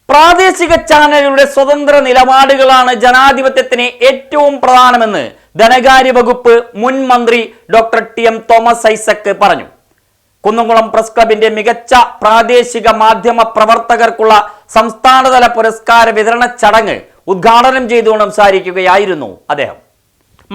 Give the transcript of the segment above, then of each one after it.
പ്രാദേശിക ചാനലുകളുടെ സ്വതന്ത്ര നിലപാടുകളാണ് ജനാധിപത്യത്തിന് ഏറ്റവും പ്രധാനമെന്ന് ധനകാര്യ വകുപ്പ് മുൻ മന്ത്രി ഡോക്ടർ ടി.എം. തോമസ് ഐസക് പറഞ്ഞു. കുന്നംകുളം പ്രസ് ക്ലബിന്റെ മികച്ച പ്രാദേശിക മാധ്യമ പ്രവർത്തകർക്കുള്ള സംസ്ഥാനതല പുരസ്കാര വിതരണ ചടങ്ങ് ഉദ്ഘാടനം ചെയ്തുകൊണ്ട് സംസാരിക്കുകയായിരുന്നു അദ്ദേഹം.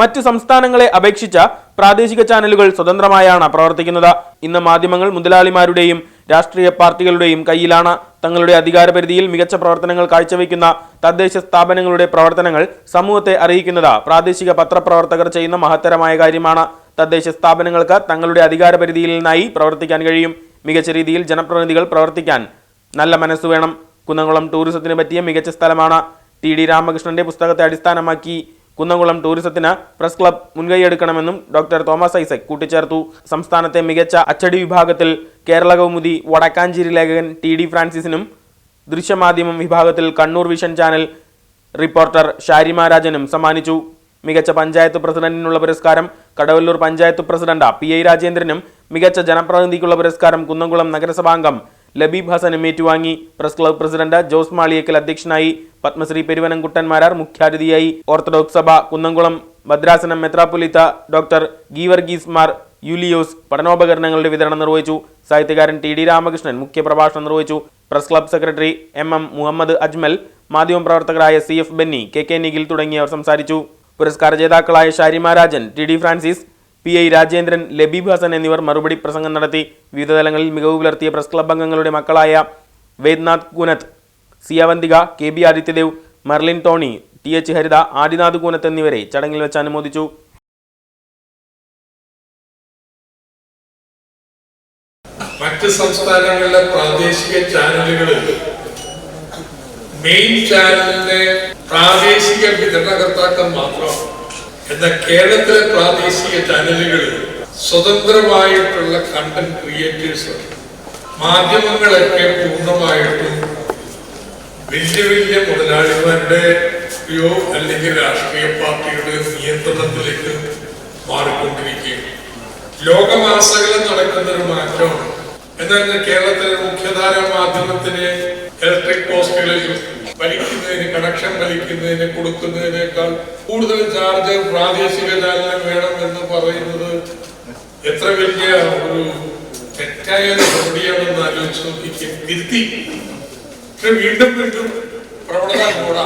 മറ്റു സംസ്ഥാനങ്ങളെ അപേക്ഷിച്ച പ്രാദേശിക ചാനലുകൾ സ്വതന്ത്രമായാണ് പ്രവർത്തിക്കുന്നത്. ഇന്ന് മാധ്യമങ്ങൾ മുതലാളിമാരുടെയും രാഷ്ട്രീയ പാർട്ടികളുടെയും കയ്യിലാണ്. തങ്ങളുടെ അധികാരപരിധിയിൽ മികച്ച പ്രവർത്തനങ്ങൾ കാഴ്ചവെക്കുന്ന തദ്ദേശ സ്ഥാപനങ്ങളുടെ പ്രവർത്തനങ്ങൾ സമൂഹത്തെ അറിയിക്കുന്നത് പ്രാദേശിക പത്രപ്രവർത്തകർ ചെയ്യുന്ന മഹത്തരമായ കാര്യമാണ്. തദ്ദേശ സ്ഥാപനങ്ങൾക്ക് തങ്ങളുടെ അധികാരപരിധിയിൽ നിന്നായി പ്രവർത്തിക്കാൻ കഴിയും. മികച്ച രീതിയിൽ ജനപ്രതിനിധികൾ പ്രവർത്തിക്കാൻ നല്ല മനസ്സ് വേണം. കുന്നംകുളം ടൂറിസത്തിന് പറ്റിയ മികച്ച സ്ഥലമാണ്. ടി.ഡി. രാമകൃഷ്ണന്റെ പുസ്തകത്തെ അടിസ്ഥാനമാക്കി കുന്നംകുളം ടൂറിസത്തിന് പ്രസ് ക്ലബ് മുൻകൈയെടുക്കണമെന്നും ഡോക്ടർ തോമസ് ഐസക് കൂട്ടിച്ചേർത്തു. സംസ്ഥാനത്തെ മികച്ച അച്ചടി വിഭാഗത്തിൽ കേരള കൗമുദി വടക്കാഞ്ചേരി ലേഖകൻ ടി.ഡി. ഫ്രാൻസിസിനും ദൃശ്യമാധ്യമം വിഭാഗത്തിൽ Kannur vision channel reporter Sharima രാജനും സമ്മാനിച്ചു. മികച്ച പഞ്ചായത്ത് പ്രസിഡന്റിനുള്ള പുരസ്കാരം കടവല്ലൂർ പഞ്ചായത്ത് പ്രസിഡന്റ് പി.ഐ. രാജേന്ദ്രനും മികച്ച ജനപ്രതിനിധിക്കുള്ള പുരസ്കാരം കുന്നംകുളം നഗരസഭാംഗം ലബീബ് ഹസനും ഏറ്റുവാങ്ങി. Press club president Jose Maliyekkal അധ്യക്ഷനായി. പത്മശ്രീ പെരുവനംകുട്ടൻ മാരാർ മുഖ്യാതിഥിയായി. ഓർത്തഡോക്സ് സഭ കുന്നംകുളം ഭദ്രാസനം മെത്രാപ്പൊലീത്ത ഡോക്ടർ ഗീവർഗീസ് മാർ യൂലിയോസ് പഠനോപകരണങ്ങളുടെ വിതരണം നിർവഹിച്ചു. സാഹിത്യകാരൻ ടി.ഡി. രാമകൃഷ്ണൻ മുഖ്യപ്രഭാഷണം നിർവഹിച്ചു. Press club secretary M. Muhammad Ajmal, മാധ്യമപ്രവർത്തകരായ സി.എഫ്. ബെന്നി, കെ. നിഖിൽ തുടങ്ങിയവർ സംസാരിച്ചു. പുരസ്കാര ജേതാക്കളായ ഷാരിമ രാജൻ, ടി.ഡി. ഫ്രാൻസിസ്, പി.ഐ. രാജേന്ദ്രൻ, ലബീബ് ഹസൻ എന്നിവർ മറുപടി പ്രസംഗം നടത്തി. വിവിധ തലങ്ങളിൽ മികവ് പുലർത്തിയ പ്രസ് ക്ലബ് അംഗങ്ങളുടെ മക്കളായ വേദ്നാഥ് കൂനത്ത്, സിയാവന്തിക, കെ.ബി. ആദിത്യദേവ്, മർലിൻ ടോണി, ടി.എച്ച്. ഹരിത, ആദിനാഥ് കൂനത്ത് എന്നിവരെ ചടങ്ങിൽ വെച്ച് അനുമോദിച്ചു. മറ്റ് സംസ്ഥാനങ്ങളിലെ പ്രാദേശിക ചാനലുകളിൽ മെയിൻ ചാനലിന്റെ പ്രാദേശിക വിതരണകർത്താക്കൾ മാത്രമാണ്. എന്നാൽ കേരളത്തിലെ പ്രാദേശിക ചാനലുകളിൽ സ്വതന്ത്രമായിട്ടുള്ള കണ്ടന്റ് ക്രിയേറ്റേഴ്സ്, മാധ്യമങ്ങളൊക്കെ പൂർണ്ണമായിട്ടും വലിയ വലിയ മുതലാളിമാരുടെയോ അല്ലെങ്കിൽ രാഷ്ട്രീയ പാർട്ടിയുടെ നിയന്ത്രണത്തിലേക്ക് മാറിക്കൊണ്ടിരിക്കുകയാണ്. ലോകമാസകലം നടക്കുന്നൊരു മാറ്റമാണ്. എന്നാൽ കേരളത്തിലെ മുഖ്യധാര മാധ്യമത്തിന് ഇലക്ട്രിക് പോസ്റ്റുകളിൽ വലിക്കുന്നതിന്, കണക്ഷൻ വലിക്കുന്നതിന് കൊടുക്കുന്നതിനേക്കാൾ കൂടുതൽ ചാർജ് പ്രാദേശിക ചാനലിന് വേണം എന്ന് പറയുന്നത് എത്ര വലിയ ഒരു തെറ്റായ നടപടിയാണെന്ന് ആലോചിച്ച് നോക്കിക്കുക. തിരുത്തി, പക്ഷെ വീണ്ടും വീണ്ടും പ്രവണത കൂടാ.